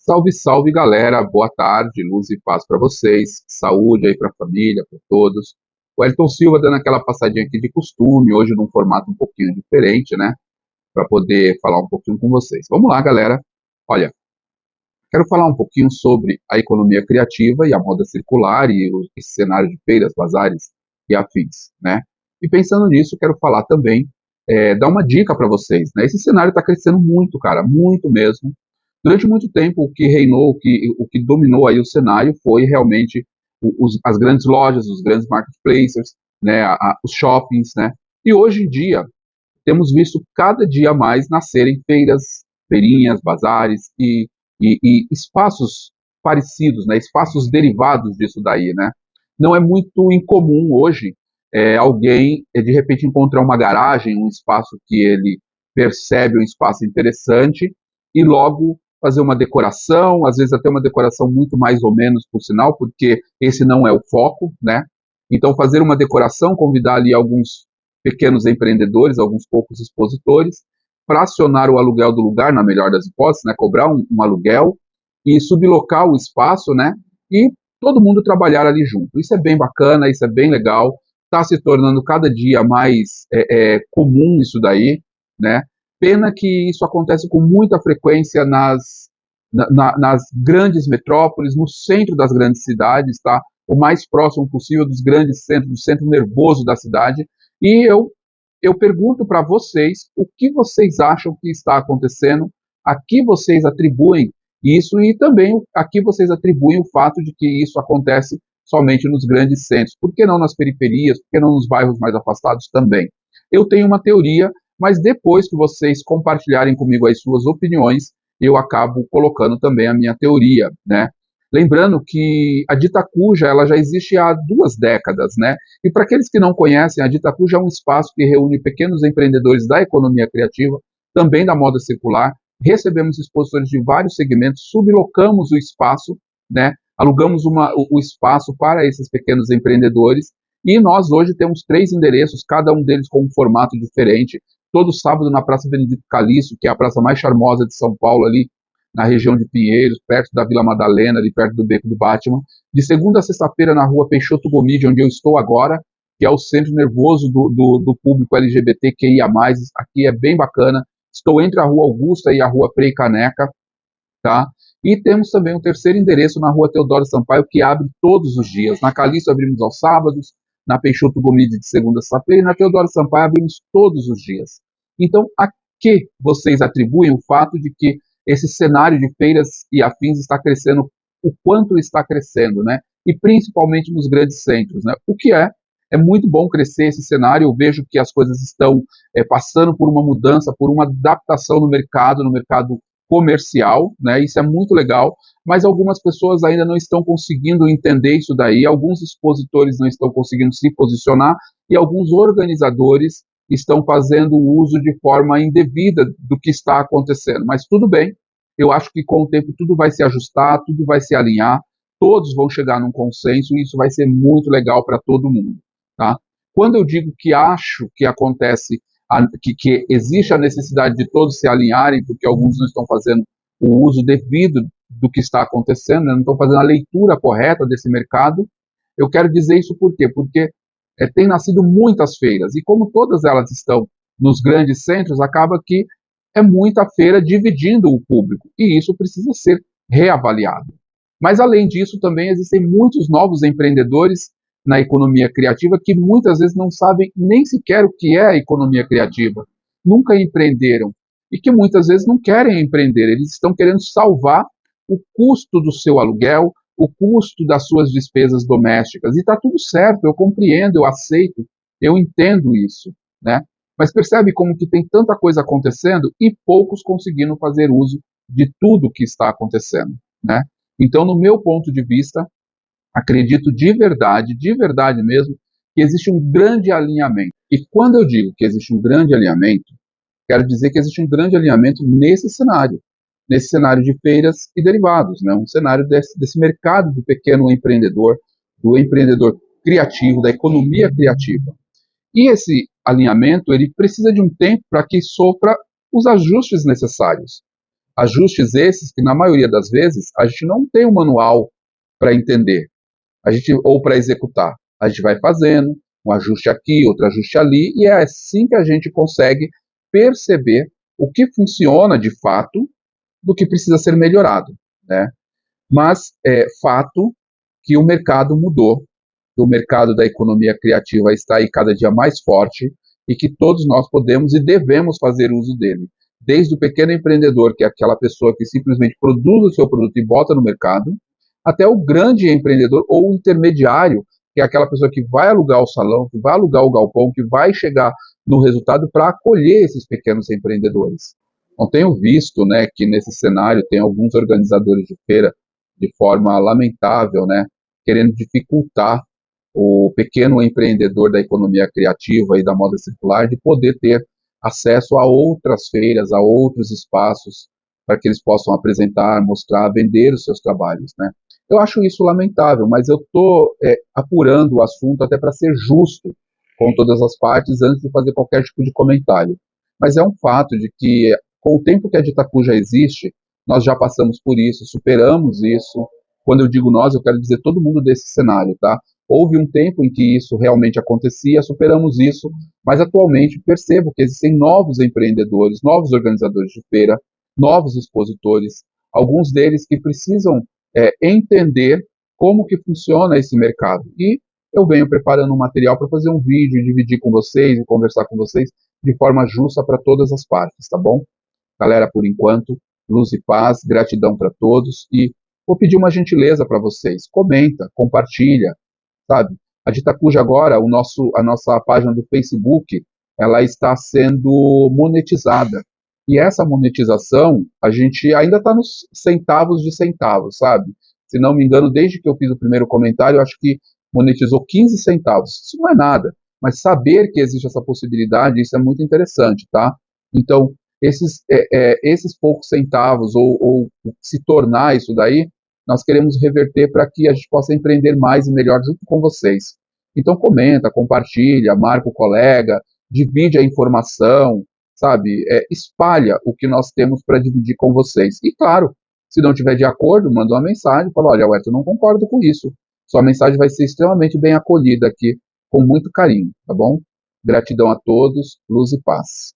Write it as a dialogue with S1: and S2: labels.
S1: Salve, salve galera, boa tarde, luz e paz para vocês, saúde aí para a família, para todos. O Elton Silva dando aquela passadinha aqui de costume, hoje num formato um pouquinho diferente, né, para poder falar um pouquinho com vocês. Vamos lá, galera. Olha, quero falar um pouquinho sobre a economia criativa e a moda circular e esse cenário de feiras, bazares e afins, né. E pensando nisso, quero falar também, dar uma dica para vocês, né. Esse cenário está crescendo muito, cara, muito mesmo. Durante muito tempo, o que reinou, o que dominou aí o cenário foi realmente as grandes lojas, os grandes marketplaces, né, os shoppings, né? E hoje em dia, temos visto cada dia mais nascerem feiras, feirinhas, bazares e espaços parecidos, né, espaços derivados disso daí, né? Não é muito incomum hoje alguém, de repente, encontrar uma garagem, um espaço que ele percebe um espaço interessante e logo fazer uma decoração, às vezes até uma decoração muito mais ou menos, por sinal, porque esse não é o foco, né? Então, fazer uma decoração, convidar ali alguns pequenos empreendedores, alguns poucos expositores, fracionar o aluguel do lugar, na melhor das hipóteses, né, cobrar um aluguel e sublocar o espaço, né, e todo mundo trabalhar ali junto. Isso é bem bacana, isso é bem legal, está se tornando cada dia mais comum isso daí, né. Pena que isso acontece com muita frequência nas grandes metrópoles, no centro das grandes cidades, tá? O mais próximo possível dos grandes centros, do centro nervoso da cidade, e eu pergunto para vocês o que vocês acham que está acontecendo, a que vocês atribuem isso e também a que vocês atribuem o fato de que isso acontece somente nos grandes centros. Por que não nas periferias? Por que não nos bairros mais afastados também? Eu tenho uma teoria, mas depois que vocês compartilharem comigo as suas opiniões, eu acabo colocando também a minha teoria, né? Lembrando que a Ditacuja ela já existe há 2 décadas, né? E para aqueles que não conhecem, a Ditacuja é um espaço que reúne pequenos empreendedores da economia criativa, também da moda circular. Recebemos expositores de vários segmentos, sublocamos o espaço, né? Alugamos o espaço para esses pequenos empreendedores e nós hoje temos 3 endereços, cada um deles com um formato diferente. Todo sábado na Praça Benedito Calixto, que é a praça mais charmosa de São Paulo, ali na região de Pinheiros, perto da Vila Madalena, ali perto do Beco do Batman. De segunda a sexta-feira na rua Peixoto Gomide, onde eu estou agora, que é o centro nervoso do público LGBTQIA+, aqui é bem bacana. Estou entre a Rua Augusta e a Rua Frei Caneca, tá? E temos também um terceiro endereço na Rua Teodoro Sampaio, que abre todos os dias. Na Calixto abrimos aos sábados, na Peixoto Gomide de segunda a sexta-feira, e na Teodoro Sampaio abrimos todos os dias. Então, a que vocês atribuem o fato de que esse cenário de feiras e afins está crescendo, o quanto está crescendo, né? E principalmente nos grandes centros, né? O que é muito bom crescer esse cenário, eu vejo que as coisas estão passando por uma mudança, por uma adaptação no mercado comercial, né? Isso é muito legal, mas algumas pessoas ainda não estão conseguindo entender isso daí, alguns expositores não estão conseguindo se posicionar e alguns organizadores estão fazendo uso de forma indevida do que está acontecendo. Mas tudo bem, eu acho que com o tempo tudo vai se ajustar, tudo vai se alinhar, todos vão chegar num consenso e isso vai ser muito legal para todo mundo, tá? Quando eu digo que acho que acontece, que existe a necessidade de todos se alinharem, porque alguns não estão fazendo o uso devido do que está acontecendo, né? Não estão fazendo a leitura correta desse mercado, eu quero dizer isso por quê? Porque tem nascido muitas feiras, e como todas elas estão nos grandes centros, acaba que é muita feira dividindo o público, e isso precisa ser reavaliado. Mas, além disso, também existem muitos novos empreendedores na economia criativa que muitas vezes não sabem nem sequer o que é a economia criativa, nunca empreenderam, e que muitas vezes não querem empreender, eles estão querendo salvar o custo do seu aluguel, o custo das suas despesas domésticas. E está tudo certo, eu compreendo, eu aceito, eu entendo isso, né? Mas percebe como que tem tanta coisa acontecendo e poucos conseguindo fazer uso de tudo que está acontecendo, né? Então, no meu ponto de vista, acredito de verdade mesmo, que existe um grande alinhamento. E quando eu digo que existe um grande alinhamento, quero dizer que existe um grande alinhamento nesse cenário de feiras e derivados, né? Um cenário desse mercado do pequeno empreendedor, do empreendedor criativo, da economia criativa. E esse alinhamento, ele precisa de um tempo para que sofra os ajustes necessários. Ajustes esses que, na maioria das vezes, a gente não tem um manual para entender, ou para executar. A gente vai fazendo um ajuste aqui, outro ajuste ali, e é assim que a gente consegue perceber o que funciona de fato do que precisa ser melhorado, né? Mas é fato que o mercado mudou, que o mercado da economia criativa está aí cada dia mais forte e que todos nós podemos e devemos fazer uso dele. Desde o pequeno empreendedor, que é aquela pessoa que simplesmente produz o seu produto e bota no mercado, até o grande empreendedor ou o intermediário, que é aquela pessoa que vai alugar o salão, que vai alugar o galpão, que vai chegar no resultado para acolher esses pequenos empreendedores. Não tenho visto, né, que nesse cenário tem alguns organizadores de feira de forma lamentável, né, querendo dificultar o pequeno empreendedor da economia criativa e da moda circular de poder ter acesso a outras feiras, a outros espaços, para que eles possam apresentar, mostrar, vender os seus trabalhos, né? Eu acho isso lamentável, mas eu estou apurando o assunto até para ser justo com todas as partes antes de fazer qualquer tipo de comentário. Mas é um fato de que, com o tempo que a Ditacu já existe, nós já passamos por isso, superamos isso. Quando eu digo nós, eu quero dizer todo mundo desse cenário, tá? Houve um tempo em que isso realmente acontecia, superamos isso, mas atualmente percebo que existem novos empreendedores, novos organizadores de feira, novos expositores, alguns deles que precisam entender como que funciona esse mercado. E eu venho preparando um material para fazer um vídeo, dividir com vocês e conversar com vocês de forma justa para todas as partes, tá bom? Galera, por enquanto, luz e paz, gratidão para todos e vou pedir uma gentileza para vocês. Comenta, compartilha, sabe? A Ditacuja agora, a nossa página do Facebook, ela está sendo monetizada. E essa monetização, a gente ainda está nos centavos de centavos, sabe? Se não me engano, desde que eu fiz o primeiro comentário, eu acho que monetizou 15 centavos. Isso não é nada, mas saber que existe essa possibilidade, isso é muito interessante, tá? Então, esses poucos centavos, ou se tornar isso daí, nós queremos reverter para que a gente possa empreender mais e melhor junto com vocês. Então comenta, compartilha, marca o colega, divide a informação, sabe? Espalha o que nós temos para dividir com vocês. E claro, se não tiver de acordo, manda uma mensagem, fala, olha, Wellington, não concordo com isso. Sua mensagem vai ser extremamente bem acolhida aqui, com muito carinho, tá bom? Gratidão a todos, luz e paz.